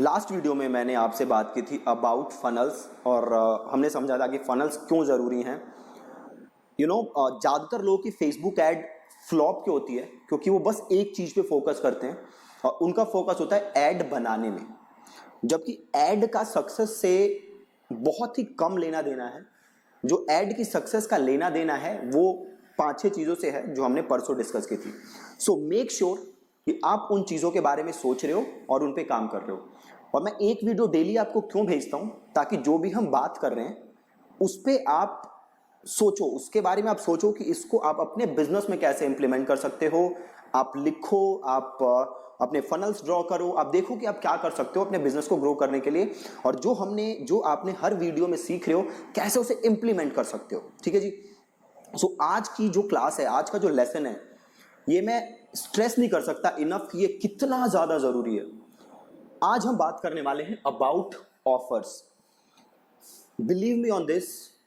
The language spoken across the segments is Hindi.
लास्ट वीडियो में मैंने आपसे बात की थी अबाउट फनल्स और हमने समझा था कि फनल्स क्यों ज़रूरी हैं। ज़्यादातर लोगों की फेसबुक ऐड फ्लॉप क्यों होती है, क्योंकि वो बस एक चीज़ पे फोकस करते हैं और उनका फोकस होता है ऐड बनाने में, जबकि ऐड का सक्सेस से बहुत ही कम लेना देना है। जो ऐड की सक्सेस का लेना देना है वो 5-6 चीज़ों से है जो हमने परसों डिस्कस की थी। सो मेक श्योर कि आप उन चीज़ों के बारे में सोच रहे हो और उन पे काम कर रहे हो। और मैं एक वीडियो डेली आपको क्यों भेजता हूं, ताकि जो भी हम बात कर रहे हैं उस पर आप सोचो, उसके बारे में आप सोचो कि इसको आप अपने बिजनेस में कैसे इंप्लीमेंट कर सकते हो। आप लिखो, आप अपने फनल्स ड्रॉ करो, आप देखो कि आप क्या कर सकते हो अपने बिजनेस को ग्रो करने के लिए, और जो आपने हर वीडियो में सीख रहे हो कैसे उसे इंप्लीमेंट कर सकते हो। ठीक है जी। सो आज की जो क्लास है, आज का जो लेसन है, ये मैं स्ट्रेस नहीं कर सकता इनफ कि ये कितना ज्यादा जरूरी है। आज हम बात करने वाले हैं about offers. Believe me on this,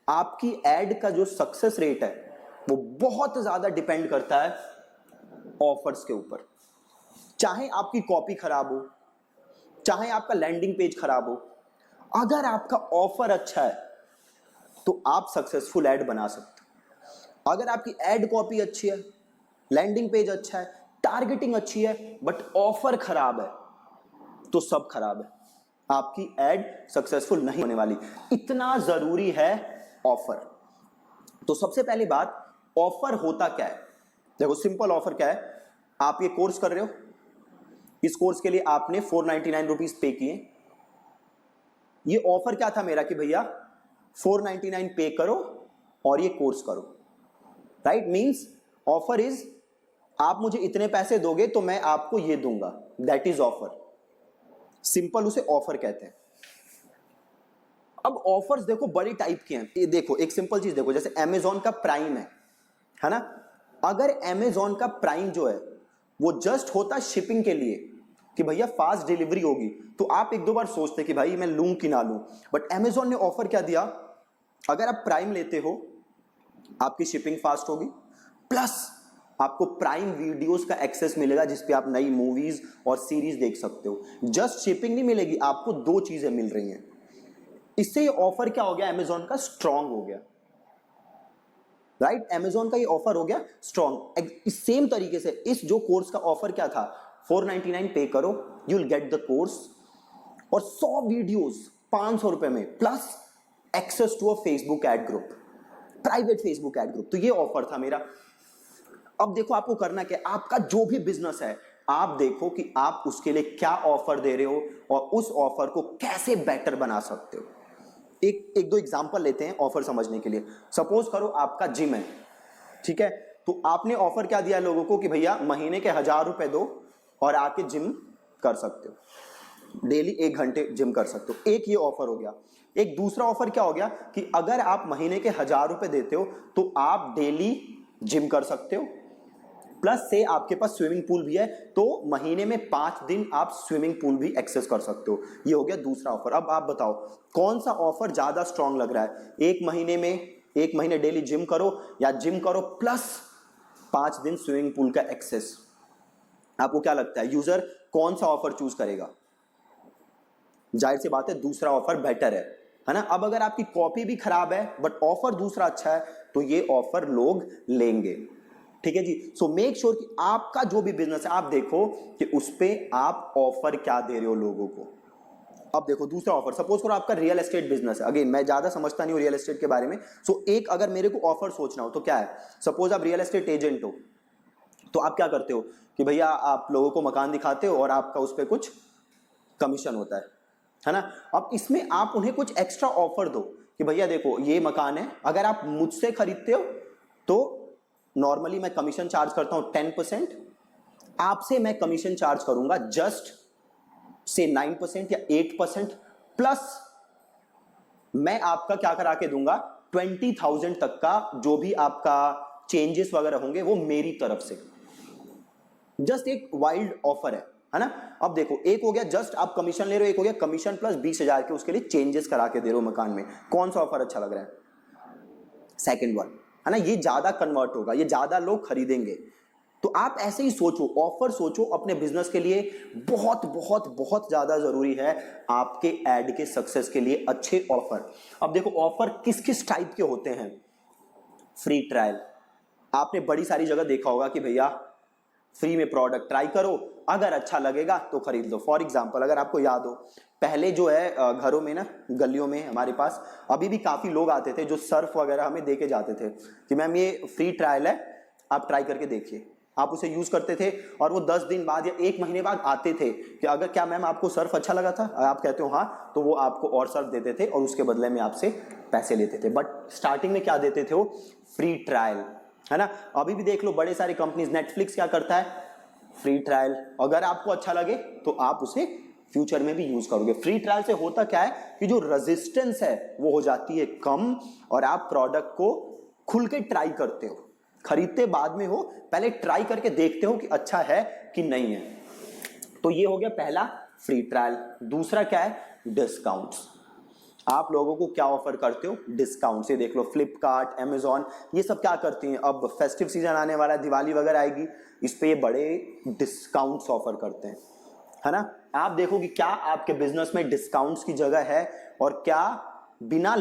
आपकी एड का जो सक्सेस रेट है वो बहुत ज्यादा डिपेंड करता है ऑफर्स के ऊपर। चाहे आपकी कॉपी खराब हो, चाहे आपका लैंडिंग पेज खराब हो, अगर आपका ऑफर अच्छा है तो आप सक्सेसफुल एड बना सकते हो। अगर आपकी एड कॉपी अच्छी है, लैंडिंग पेज अच्छा है, टारगेटिंग अच्छी है, बट ऑफर खराब है तो सब खराब है, आपकी एड सक्सेसफुल नहीं होने वाली। इतना जरूरी है ऑफर। तो सबसे पहली बात, ऑफर होता क्या है? देखो सिंपल ऑफर क्या है, आप ये कोर्स कर रहे हो, इस कोर्स के लिए आपने 499 रुपीज पे किए। ये ऑफर क्या था मेरा कि भैया 499 पे करो और ये कोर्स करो। राइट? मींस ऑफर इज आप मुझे इतने पैसे दोगे तो मैं आपको ये दूंगा, दैट इज ऑफर। सिंपल उसे ऑफर कहते हैं। अब ऑफर्स देखो बड़ी टाइप के हैं। ये देखो एक सिंपल चीज देखो, जैसे अमेजॉन का प्राइम है ना। अगर अमेजॉन का प्राइम जो है वो जस्ट होता शिपिंग के लिए कि भैया फास्ट डिलीवरी होगी, तो आप एक दो बार सोचते कि भाई मैं लूं कि ना लूं। बट अमेजॉन ने ऑफर क्या दिया, अगर आप प्राइम लेते हो आपकी शिपिंग फास्ट होगी, प्लस आपको प्राइम वीडियोस का एक्सेस मिलेगा जिसपे आप नई मूवीज और सीरीज देख सकते हो। जस्ट शिपिंग नहीं मिलेगी, आपको दो चीजें मिल रही हैं। इससे ये ऑफर क्या हो गया, अमेजॉन का स्ट्रांग हो गया। राइट? अमेजॉन का ये ऑफर हो गया स्ट्रांग। सेम तरीके से इस जो कोर्स का ऑफर क्या था, 499 पे करो, you will get the course और 100 वीडियोस 500 रुपए में, plus access to a Facebook ad group, private Facebook ad group. तो ये ऑफर था मेरा। अब देखो आपको करना क्या, आपका जो भी बिजनेस है आप देखो कि आप उसके लिए क्या ऑफर दे रहे हो और उस ऑफर को कैसे बेटर बना सकते हो। एक दो एग्जांपल लेते हैं ऑफर समझने के लिए। सपोज करो आपका जिम है, ठीक है, तो आपने ऑफर क्या दिया लोगों को कि भैया महीने के 1000 रुपए दो और आके जिम कर सकते हो, डेली 1 घंटे जिम कर सकते हो। एक ये ऑफर हो गया। एक दूसरा ऑफर क्या हो गया कि अगर आप महीने के 1000 रुपए देते हो तो आप डेली जिम कर सकते हो, प्लस से आपके पास स्विमिंग पूल भी है, तो महीने में 5 दिन आप स्विमिंग पूल भी एक्सेस कर सकते हो। ये हो गया दूसरा ऑफर। अब आप बताओ कौन सा ऑफर ज्यादा स्ट्रांग लग रहा है, एक महीने डेली जिम करो या जिम करो प्लस 5 दिन स्विमिंग पूल का एक्सेस? आपको क्या लगता है यूजर कौन सा ऑफर चूज करेगा? जाहिर सी बात है दूसरा ऑफर बेटर है ना। अब अगर आपकी कॉपी भी खराब है बट ऑफर दूसरा अच्छा है तो ये ऑफर लोग लेंगे। ठीक है जी। सो मेक श्योर कि आपका जो भी बिजनेस है आप देखो कि उस पे आप ऑफर क्या दे रहे हो लोगों को। अब देखो दूसरा ऑफर, सपोज करो आपका रियल एस्टेट बिजनेस है। अगेन मैं ज्यादा समझता नहीं हूं रियल एस्टेट के बारे में, सो एक अगर मेरे को ऑफर सोचना हो तो क्या है, सपोज आप रियल एस्टेट एजेंट हो, तो आप क्या करते हो कि भैया आप लोगों को मकान दिखाते हो और आपका उस पर कुछ कमीशन होता है ना। अब इसमें आप उन्हें कुछ एक्स्ट्रा ऑफर दो कि भैया देखो ये मकान है, अगर आप मुझसे खरीदते हो तो नॉर्मली मैं कमीशन चार्ज करता हूं 10%, आपसे मैं कमीशन चार्ज करूंगा जस्ट से 9% या 8%, प्लस मैं आपका क्या करा के दूंगा 20,000 तक का जो भी आपका चेंजेस वगैरह होंगे वो मेरी तरफ से। जस्ट एक वाइल्ड ऑफर है ना। अब देखो एक हो गया जस्ट आप कमीशन ले रहे हो, एक हो गया कमीशन प्लस 20,000 के उसके लिए चेंजेस करा के दे रहे हो मकान में। कौन सा ऑफर अच्छा लग रहा है? सेकंड वन है ना। ये ज्यादा कन्वर्ट होगा, ये ज्यादा लोग खरीदेंगे। तो आप ऐसे ही सोचो, ऑफर सोचो अपने बिजनेस के लिए। बहुत बहुत बहुत ज्यादा जरूरी है आपके एड के सक्सेस के लिए अच्छे ऑफर। अब देखो ऑफर किस किस टाइप के होते हैं। फ्री ट्रायल, आपने बड़ी सारी जगह देखा होगा कि भैया फ्री में प्रोडक्ट ट्राई करो, अगर अच्छा लगेगा तो खरीद लो। फॉर एग्जांपल अगर आपको याद हो, पहले जो है घरों में ना, गलियों में हमारे पास अभी भी काफी लोग आते थे जो सर्फ वगैरह हमें दे के जाते थे कि मैम ये फ्री ट्रायल है, आप ट्राई करके देखिए। आप उसे यूज करते थे और वो 10 दिन बाद या 1 महीने बाद आते थे कि अगर क्या मैम आपको सर्फ अच्छा लगा था, आप कहते हो हाँ, तो वो आपको और सर्फ देते थे और उसके बदले में आपसे पैसे लेते थे। बट स्टार्टिंग में क्या देते थे वो? फ्री ट्रायल, है ना। अभी भी देख लो बड़े सारे कंपनीज, नेटफ्लिक्स क्या करता है? Free trial. अगर आपको अच्छा लगे तो आप उसे फ्यूचर में भी यूज करोगे। फ्री ट्रायल से होता क्या है कि जो रेजिस्टेंस है वो हो जाती है कम और आप प्रोडक्ट को खुल के ट्राई करते हो। खरीदते बाद में हो, पहले ट्राई करके देखते हो कि अच्छा है कि नहीं है। तो ये हो गया पहला, फ्री ट्रायल। दूसरा क्या है? डिस्काउंट्स। आप लोगों को क्या ऑफर करते हो? डिस्काउंट। से देख लो फ्लिपकार्ट, अमेजॉन, ये सब क्या करती हैं, अब फेस्टिव सीजन आने वाला है, दिवाली वगैरह आएगी, इस पे ये बड़े डिस्काउंट्स ऑफर करते हैं, है ना। आप देखो कि क्या आपके बिजनेस में डिस्काउंट्स की जगह है और क्या बिना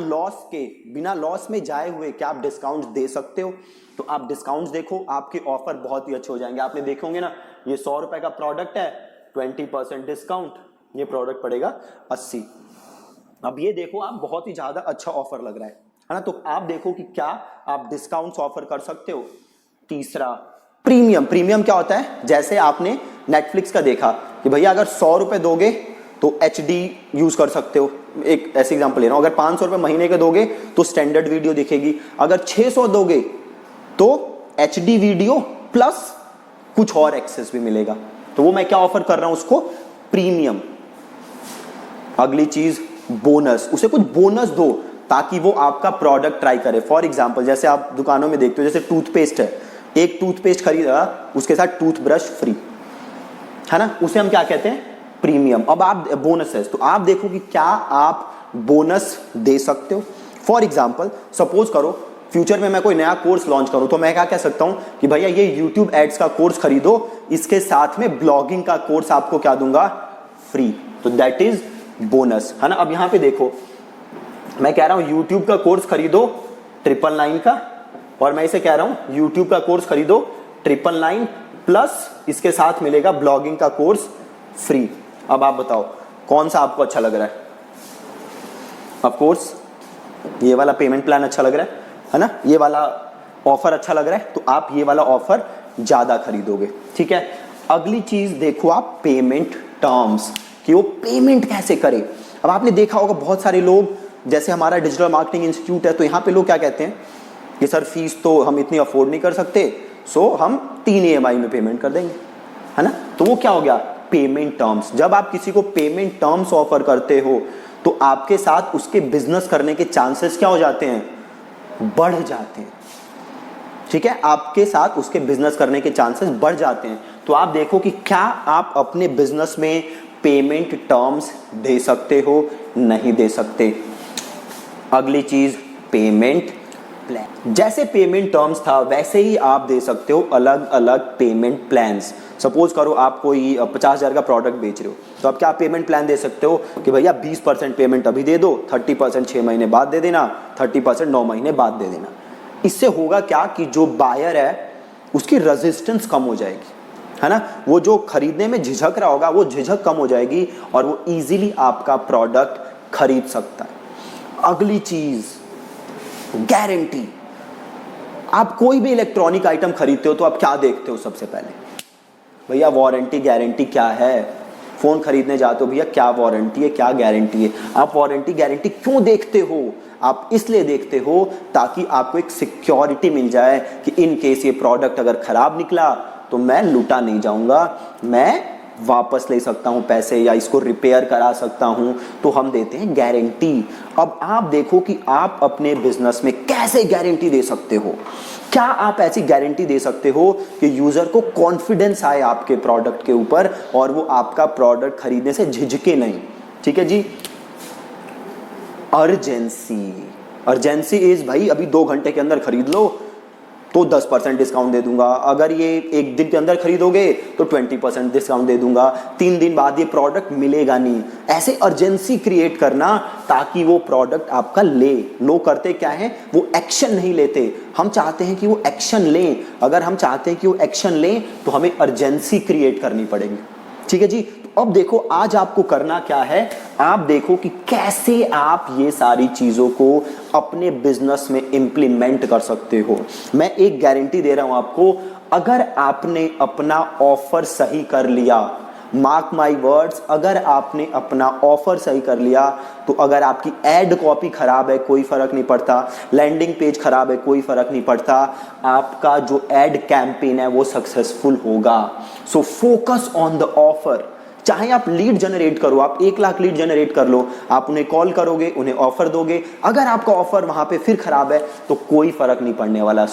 लॉस में जाए हुए क्या आप डिस्काउंट्स दे सकते हो। तो आप डिस्काउंट्स देखो, आपके ऑफर बहुत ही अच्छे हो जाएंगे। आपने देखे होंगे ना, ये 100 रुपए का प्रोडक्ट है, 20% डिस्काउंट, ये प्रोडक्ट पड़ेगा 80। अब ये देखो आप, बहुत ही ज्यादा अच्छा ऑफर लग रहा है ना। तो आप देखो कि क्या आप डिस्काउंट्स ऑफर कर सकते हो। तीसरा, प्रीमियम। प्रीमियम क्या होता है? जैसे आपने नेटफ्लिक्स का देखा कि भैया अगर 100 रुपए दोगे तो HD यूज कर सकते हो, एक ऐसे एग्जांपल ले रहा हूं। अगर 500 रुपए महीने के दोगे तो स्टैंडर्ड वीडियो दिखेगी। अगर 600 दोगे तो HD वीडियो प्लस कुछ और एक्सेस भी मिलेगा। तो वो मैं क्या ऑफर कर रहा हूं उसको? प्रीमियम। अगली चीज, बोनस। उसे कुछ बोनस दो ताकि वो आपका प्रोडक्ट ट्राई करे। फॉर एग्जांपल जैसे आप दुकानों में देखते हो, जैसे टूथपेस्ट है, एक टूथपेस्ट खरीदा, उसके साथ टूथब्रश फ्री, है ना, उसे हम क्या कहते हैं? प्रीमियम। अब आप बोनस है, तो आप देखो कि क्या आप बोनस दे सकते हो। फॉर एग्जांपल सपोज करो फ्यूचर में मैं कोई नया कोर्स लॉन्च करूं, तो मैं क्या कह सकता हूं कि भैया ये YouTube एड्स का कोर्स खरीदो, इसके साथ में ब्लॉगिंग का कोर्स आपको क्या दूंगा? फ्री। तो दैट इज बोनस, है ना। अब यहां पे देखो, मैं कह रहा हूं YouTube का कोर्स खरीदो 999 का, और मैं इसे कह रहा हूं YouTube का कोर्स खरीदो 999 प्लस इसके साथ मिलेगा ब्लॉगिंग का कोर्स फ्री। अब आप बताओ कौन सा आपको अच्छा लग रहा है? ऑफ कोर्स ये वाला पेमेंट प्लान अच्छा लग रहा है ना, ये वाला ऑफर अच्छा लग रहा है, तो आप ये वाला ऑफर ज्यादा खरीदोगे, ठीक है। अगली चीज देखो आप, पेमेंट टर्म्स, कि वो पेमेंट कैसे करे। अब आपने देखा होगा बहुत सारे लोग, जैसे हमारा डिजिटल मार्केटिंग इंस्टीट्यूट है, तो यहाँ पे लोग क्या कहते हैं कि सर फीस तो हम इतनी अफोर्ड नहीं कर सकते, सो हम 3 EMI में पेमेंट कर देंगे, है ना। तो वो क्या हो गया? Payment terms. जब आप किसी को पेमेंट टर्म्स ऑफर करते हो तो आपके साथ उसके बिजनेस करने के चांसेस क्या हो जाते हैं? बढ़ जाते हैं, ठीक है। आपके साथ उसके बिजनेस करने के चांसेस बढ़ जाते हैं। तो आप देखो कि क्या आप अपने बिजनेस में पेमेंट टर्म्स दे सकते हो, नहीं दे सकते। अगली चीज, पेमेंट प्लान। जैसे पेमेंट टर्म्स था वैसे ही आप दे सकते हो अलग अलग पेमेंट प्लान्स। सपोज करो आप कोई 50,000 का प्रोडक्ट बेच रहे हो, तो आप क्या पेमेंट प्लान दे सकते हो कि भैया 20% पेमेंट अभी दे दो, 30% 6 महीने बाद दे देना, 30% 9 महीने बाद दे देना। इससे होगा क्या कि जो बायर है उसकी रेजिस्टेंस कम हो जाएगी, है ना। वो जो खरीदने में झिझक रहा होगा वो झिझक कम हो जाएगी और वो इजीली आपका प्रोडक्ट खरीद सकता है। अगली चीज, गारंटी। आप कोई भी इलेक्ट्रॉनिक आइटम खरीदते हो तो आप क्या देखते हो? सबसे पहले भैया वारंटी गारंटी क्या है। फोन खरीदने जाते हो, भैया क्या वारंटी है, क्या गारंटी है। आप वारंटी गारंटी क्यों देखते हो? आप इसलिए देखते हो ताकि आपको एक सिक्योरिटी मिल जाए कि इन केस ये प्रोडक्ट अगर खराब निकला तो मैं लूटा नहीं जाऊंगा, मैं वापस ले सकता हूं पैसे या इसको रिपेयर करा सकता हूं। तो हम देते हैं गारंटी। अब आप देखो कि आप अपने बिजनेस में कैसे गारंटी दे सकते हो। क्या आप ऐसी गारंटी दे सकते हो कि यूजर को कॉन्फिडेंस आए आपके प्रोडक्ट के ऊपर और वो आपका प्रोडक्ट खरीदने से झिझके नहीं, ठीक है जी। अर्जेंसी। अर्जेंसी इज भाई अभी 2 घंटे के अंदर खरीद लो, तो 10% डिस्काउंट दे दूंगा, अगर ये एक दिन के अंदर खरीदोगे तो 20% डिस्काउंट दे दूंगा, 3 दिन बाद ये प्रोडक्ट मिलेगा नहीं। ऐसे अर्जेंसी क्रिएट करना ताकि वो प्रोडक्ट आपका ले। लोग करते क्या है, वो एक्शन नहीं लेते। हम चाहते हैं कि वो एक्शन लें। अगर हम चाहते हैं कि वो एक्शन लें तो हमें अर्जेंसी क्रिएट करनी पड़ेगी। ठीक है जी। तो अब देखो आज आपको करना क्या है, आप देखो कि कैसे आप ये सारी चीजों को अपने बिजनेस में इंप्लीमेंट कर सकते हो। मैं एक गारंटी दे रहा हूं आपको, अगर आपने अपना ऑफर सही कर लिया, मार्क माई वर्ड्स, अगर आपने अपना ऑफर सही कर लिया तो अगर आपकी एड कॉपी खराब है कोई फर्क नहीं पड़ता, लैंडिंग पेज खराब है कोई फर्क नहीं पड़ता, आपका जो एड कैंपेन है वो सक्सेसफुल होगा। So focus on the offer. चाहे आप लीड जनरेट करो, आप 1 लाख लीड जनरेट कर लो, आप उन्हें कॉल करोगे, उन्हें ऑफर दोगे, अगर आपका ऑफर वहां पे फिर खराब है तो कोई फर्क नहीं पड़ने वाला।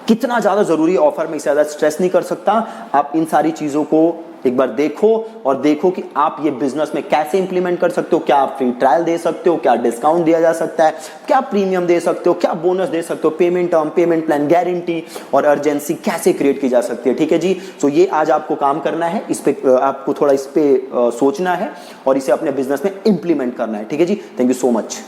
कितना ज्यादा जरूरी है ऑफर में, इससे ज्यादा स्ट्रेस नहीं कर सकता। आप इन सारी चीजों को एक बार देखो और देखो कि आप ये बिजनेस में कैसे इंप्लीमेंट कर सकते हो। क्या आप फ्री ट्रायल दे सकते हो, क्या डिस्काउंट दिया जा सकता है, क्या प्रीमियम दे सकते हो, क्या बोनस दे सकते हो, payment term, payment plan, guarantee और अर्जेंसी कैसे क्रिएट की जा सकती है। ठीक है जी। सो ये आज आपको काम करना है, इस पे आपको थोड़ा इस पे सोचना है और इसे अपने बिजनेस में इंप्लीमेंट करना है। ठीक है जी। Thank you so much.